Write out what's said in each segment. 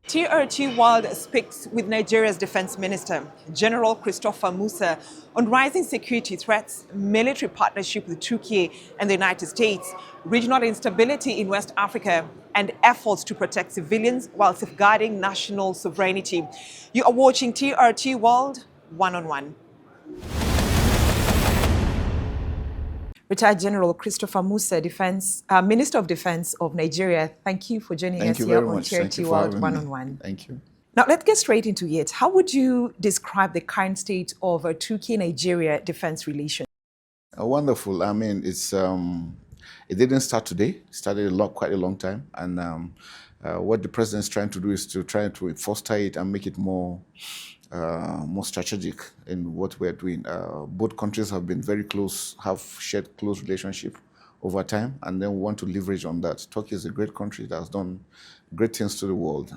TRT World speaks with Nigeria's Defense Minister, General Christopher Musa, on rising security threats, military partnership with Türkiye and the United States, regional instability in West Africa, and efforts to protect civilians while safeguarding national sovereignty. You are watching TRT World One-on-One. Retired General Christopher Musa, Minister of Defense of Nigeria, thank you for joining us here on TRT World One-on-One. Thank you. Now, let's get straight into it. How would you describe the current state of Türkiye-Nigeria defense relations? Wonderful. I mean, it didn't start today. It started quite a long time. And what the president is trying to do is to try to foster it and make it more strategic in what we're doing. Both countries have been very close, have shared close relationship over time, and then we want to leverage on that. Turkey is a great country that has done great things to the world.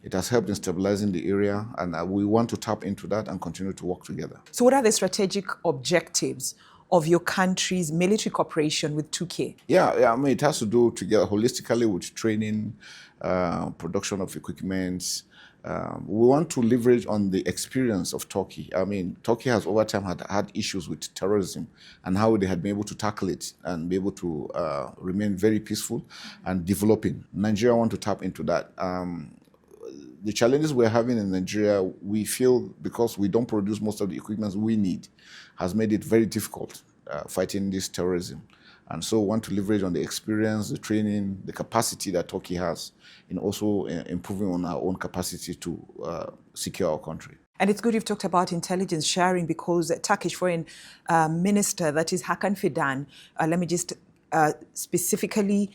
It has helped in stabilizing the area, and we want to tap into that and continue to work together. So what are the strategic objectives of your country's military cooperation with Türkiye? Yeah, I mean, it has to do together holistically with training, production of equipment. We want to leverage on the experience of Turkey. I mean, Turkey has over time had issues with terrorism and how they had been able to tackle it and be able to remain very peaceful and developing. Nigeria want to tap into that. The challenges we're having in Nigeria, we feel because we don't produce most of the equipment we need, has made it very difficult fighting this terrorism. And so we want to leverage on the experience, the training, the capacity that Turkey has in also improving on our own capacity to secure our country. And it's good you've talked about intelligence sharing because Turkish Foreign Minister, that is Hakan Fidan, let me just specifically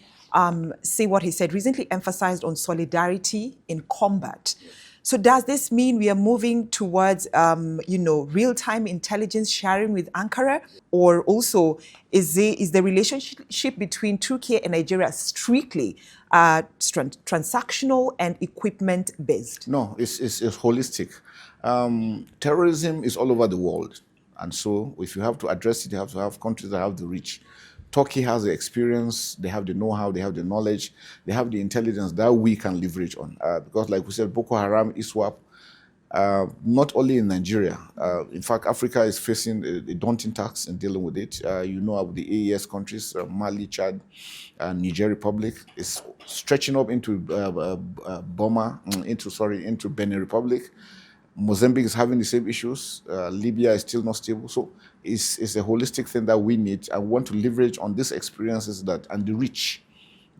say what he said, recently emphasized on solidarity in combat. So does this mean we are moving towards, real-time intelligence sharing with Ankara? Or also, is the relationship between Türkiye and Nigeria strictly transactional and equipment-based? No, it's holistic. Terrorism is all over the world. And so if you have to address it, you have to have countries that have the reach. Turkey has the experience, they have the know-how, they have the knowledge, they have the intelligence that we can leverage on. Because like we said, Boko Haram, ISWAP, not only in Nigeria. In fact, Africa is facing a daunting task in dealing with it. Of the AES countries, Mali, Chad, Niger Republic, is stretching up into into Benin Republic. Mozambique is having the same issues. Libya is still not stable. So it's a holistic thing that we need. I want to leverage on these experiences and the reach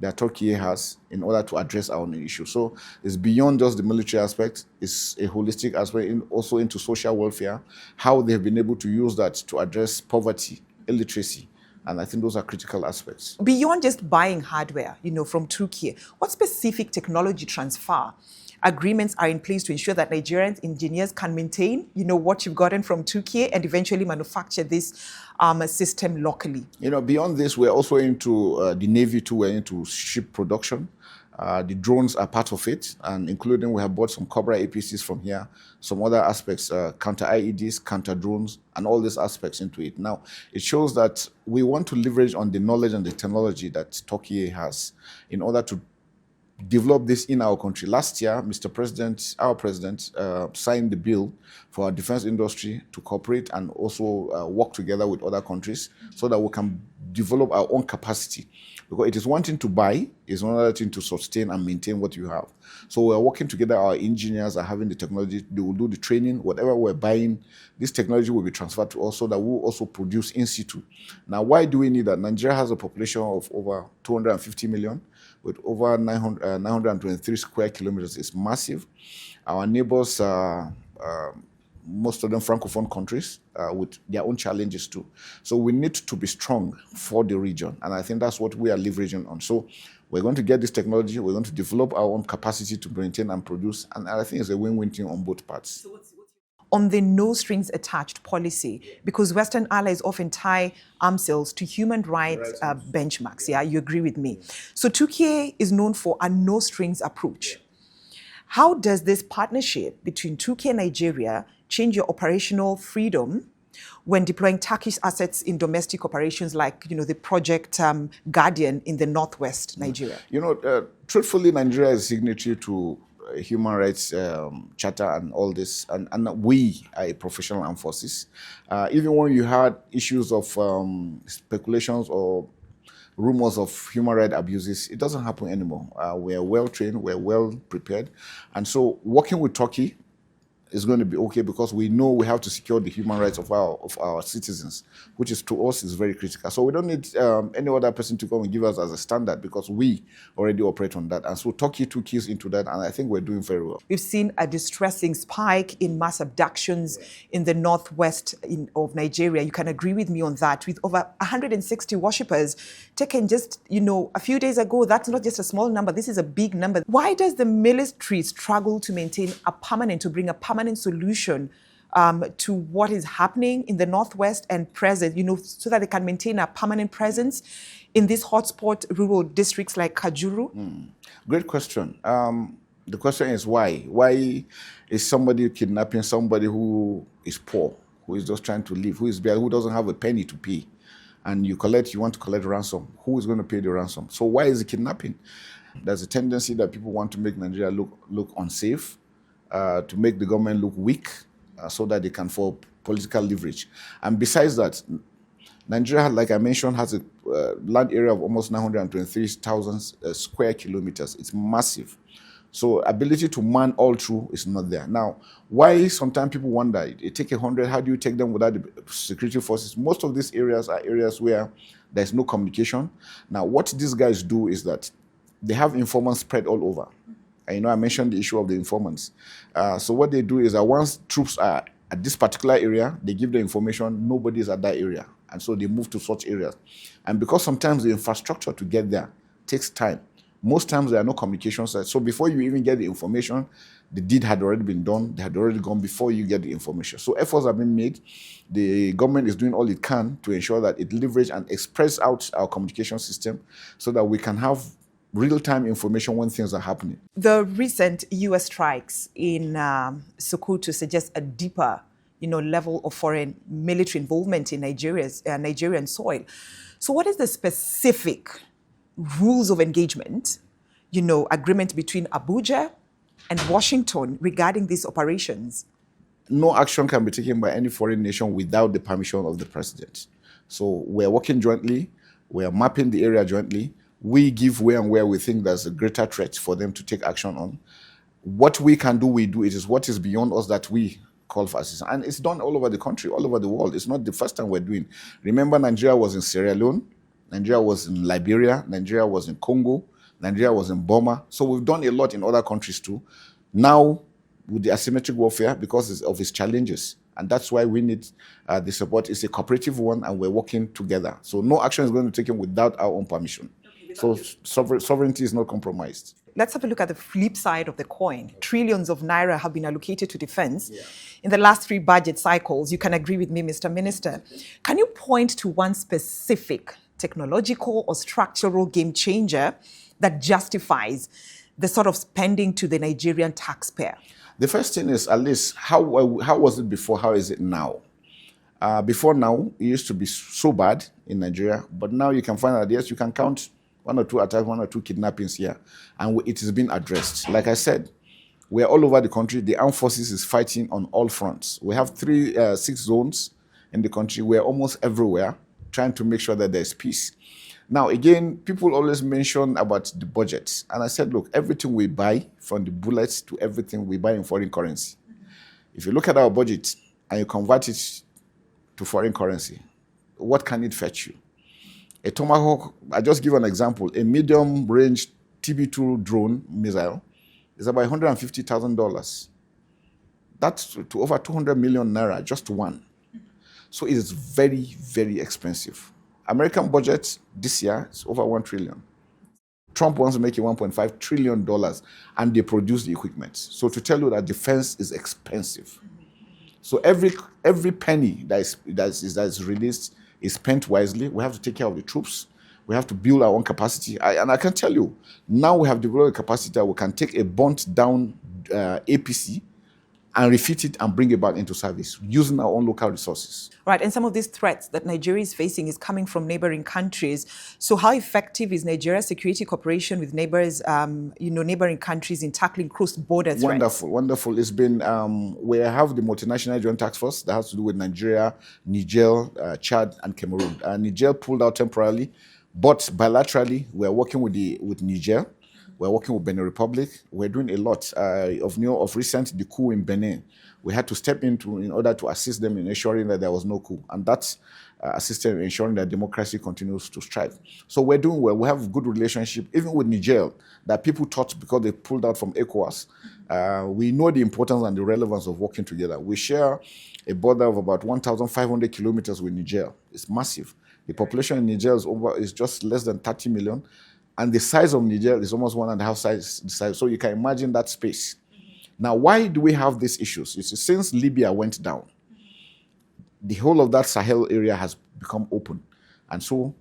that Turkey has in order to address our own issue. So it's beyond just the military aspect. It's a holistic aspect, also into social welfare, how they've been able to use that to address poverty, illiteracy. And I think those are critical aspects. Beyond just buying hardware, from Türkiye, what specific technology transfer agreements are in place to ensure that Nigerian engineers can maintain, what you've gotten from Türkiye and eventually manufacture this system locally? Beyond this, we're also into the Navy too. We're into ship production. The drones are part of it, and including we have bought some Cobra APCs from here, some other aspects, counter IEDs, counter drones, and all these aspects into it. Now, it shows that we want to leverage on the knowledge and the technology that Turkey has in order to develop this in our country. Last year, our president, signed the bill for our defense industry to cooperate and also work together with other countries so that we can develop our own capacity. Because it is one thing to buy, it's another thing to sustain and maintain what you have. So we're working together, our engineers are having the technology, they will do the training, whatever we're buying, this technology will be transferred to us so that we'll also produce in situ. Now, why do we need that? Nigeria has a population of over 250 million. With over 923 square kilometers. It's massive. Our neighbors are, most of them Francophone countries with their own challenges too. So we need to be strong for the region. And I think that's what we are leveraging on. So we're going to get this technology. We're going to develop our own capacity to maintain and produce. And I think it's a win-win thing on both parts. So on the no strings attached policy, because Western allies often tie arms sales to human rights benchmarks. Yeah, you agree with me. So Türkiye is known for a no strings approach. How does this partnership between Türkiye and Nigeria change your operational freedom when deploying Turkish assets in domestic operations like, the project Guardian in the northwest Nigeria? Truthfully, Nigeria is signatory to human rights charter and all this, and we are a professional armed forces. Even when you had issues of speculations or rumors of human rights abuses, it doesn't happen anymore. We are well trained, we're well prepared, and so working with Turkey is going to be okay because we know we have to secure the human rights of our citizens, which is to us is very critical. So we don't need any other person to come and give us as a standard because we already operate on that. And so Turkey took keys into that, and I think we're doing very well. We've seen a distressing spike in mass abductions in the northwest of Nigeria. You can agree with me on that. With over 160 worshippers taken just, a few days ago, that's not just a small number. This is a big number. Why does the military struggle to bring a permanent solution to what is happening in the northwest and present, so that they can maintain a permanent presence in these hotspot rural districts like Kajuru? Great question. The question is why? Why is somebody kidnapping somebody who is poor, who is just trying to live, who is bare, who doesn't have a penny to pay, and you want to collect ransom? Who is going to pay the ransom? So why is it kidnapping? There's a tendency that people want to make Nigeria look unsafe, to make the government look weak, so that they can for political leverage. And besides that, Nigeria, like I mentioned, has a land area of almost 923,000 square kilometers. It's massive. So ability to man all through is not there. Now, why sometimes people wonder, you take 100, how do you take them without the security forces? Most of these areas are areas where there's no communication. Now, what these guys do is that they have informants spread all over. I mentioned the issue of the informants. So what they do is that once troops are at this particular area, they give the information, nobody is at that area. And so they move to such areas. And because sometimes the infrastructure to get there takes time, most times there are no communication sites. So before you even get the information, the deed had already been done. They had already gone before you get the information. So efforts have been made. The government is doing all it can to ensure that it leverages and express out our communication system so that we can have real-time information when things are happening. The recent U.S. strikes in Sokoto suggest a deeper, level of foreign military involvement in Nigerian soil. So what is the specific rules of engagement, agreement between Abuja and Washington regarding these operations? No action can be taken by any foreign nation without the permission of the president. So we're working jointly. We're mapping the area jointly. We give where we think there's a greater threat for them to take action on. What we can do, we do. It is what is beyond us that we call for assistance. And it's done all over the country, all over the world. It's not the first time we're doing. Remember, Nigeria was in Sierra Leone. Nigeria was in Liberia. Nigeria was in Congo. Nigeria was in Burma. So we've done a lot in other countries too. Now, with the asymmetric warfare, because of its challenges. And that's why we need the support. It's a cooperative one, and we're working together. So no action is going to be taken without our own permission. So sovereignty is not compromised. Let's have a look at the flip side of the coin. Trillions of naira have been allocated to defense in the last 3 budget cycles. You can agree with me, Mr. Minister. Can you point to one specific technological or structural game changer that justifies the sort of spending to the Nigerian taxpayer? The first thing is, at least, how was it before? How is it now? Before now, it used to be so bad in Nigeria, but now you can find that, yes, you can count 1 or 2 attacks, 1 or 2 kidnappings here, and it is being addressed. Like I said, we are all over the country. The armed forces is fighting on all fronts. We have 6 zones in the country. We're almost everywhere trying to make sure that there's peace. Now, again, people always mention about the budget. And I said, look, everything we buy, from the bullets to everything, we buy in foreign currency. If you look at our budget and you convert it to foreign currency, what can it fetch you? A Tomahawk, I just give an example, a medium-range TB2 drone missile is about $150,000. That's to over 200 million naira, just one. So it is very, very expensive. American budget this year is over $1 trillion. Trump wants to make it $1.5 trillion, and they produce the equipment. So to tell you that defense is expensive. So every penny that is released is spent wisely. We have to take care of the troops. We have to build our own capacity. And I can tell you, now we have developed a capacity that we can take a burnt down APC and refit it and bring it back into service using our own local resources. Right, and some of these threats that Nigeria is facing is coming from neighboring countries. So how effective is Nigeria's security cooperation with neighbors, neighboring countries in tackling cross-border threats? Wonderful, wonderful. It's been, we have the multinational joint task force that has to do with Nigeria, Niger, Chad, and Cameroon. Niger pulled out temporarily, but bilaterally, we're working with Niger. We're working with Benin Republic. We're doing a lot of recent, the coup in Benin. We had to step in order to assist them in ensuring that there was no coup. And that's assisted in ensuring that democracy continues to strive. So we're doing well. We have a good relationship, even with Niger, that people thought because they pulled out from ECOWAS. We know the importance and the relevance of working together. We share a border of about 1,500 kilometers with Niger. It's massive. The population in Niger is just less than 30 million. And the size of Niger is almost 1.5 the size. So you can imagine that space. Now, why do we have these issues? You see, since Libya went down, the whole of that Sahel area has become open. And so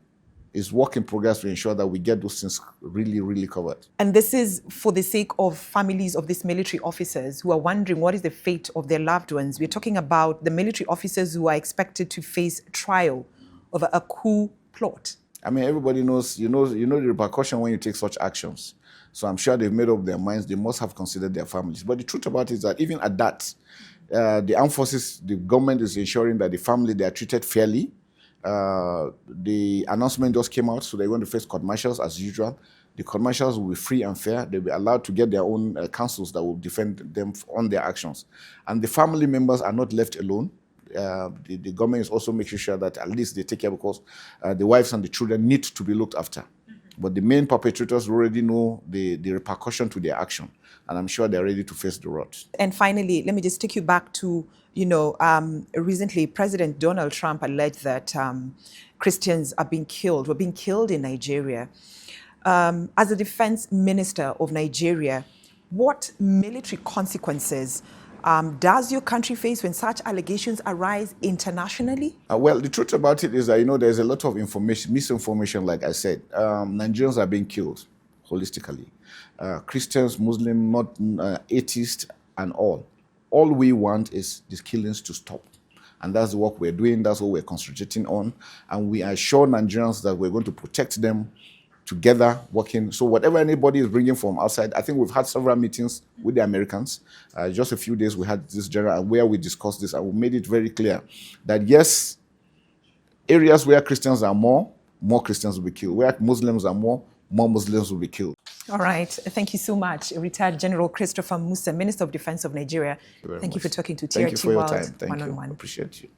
it's work in progress to ensure that we get those things really, really covered. And this is for the sake of families of these military officers who are wondering what is the fate of their loved ones. We're talking about the military officers who are expected to face trial over a coup plot. I mean, everybody knows, you know the repercussion when you take such actions. So I'm sure they've made up their minds. They must have considered their families. But the truth about it is that even at that, the armed forces, the government is ensuring that the family, they are treated fairly. The announcement just came out, so they're going to face court martials as usual. The court martials will be free and fair. They'll be allowed to get their own counsels that will defend them on their actions. And the family members are not left alone. The government is also making sure that at least they take care, because the wives and the children need to be looked after. But the main perpetrators already know the repercussion to their action, and I'm sure they're ready to face the wrath. And finally, let me just take you back to, recently President Donald Trump alleged that Christians are being killed, were being killed in Nigeria. As the defense minister of Nigeria, what military consequences does your country face when such allegations arise internationally? Well, the truth about it is that, there's a lot of misinformation, like I said. Nigerians are being killed holistically. Christians, Muslims, not atheists, and all. All we want is these killings to stop. And that's the work we're doing. That's what we're concentrating on. And we assure Nigerians that we're going to protect them together, working. So whatever anybody is bringing from outside, I think we've had several meetings with the Americans. Just a few days we had this general where we discussed this, and we made it very clear that yes, areas where Christians are more Christians will be killed. Where Muslims are more Muslims will be killed. All right. Thank you so much, retired General Christopher Musa, Minister of Defense of Nigeria. Thank you for talking to TRT World. Thank you for your time. Thank you. One-on-one. Appreciate you.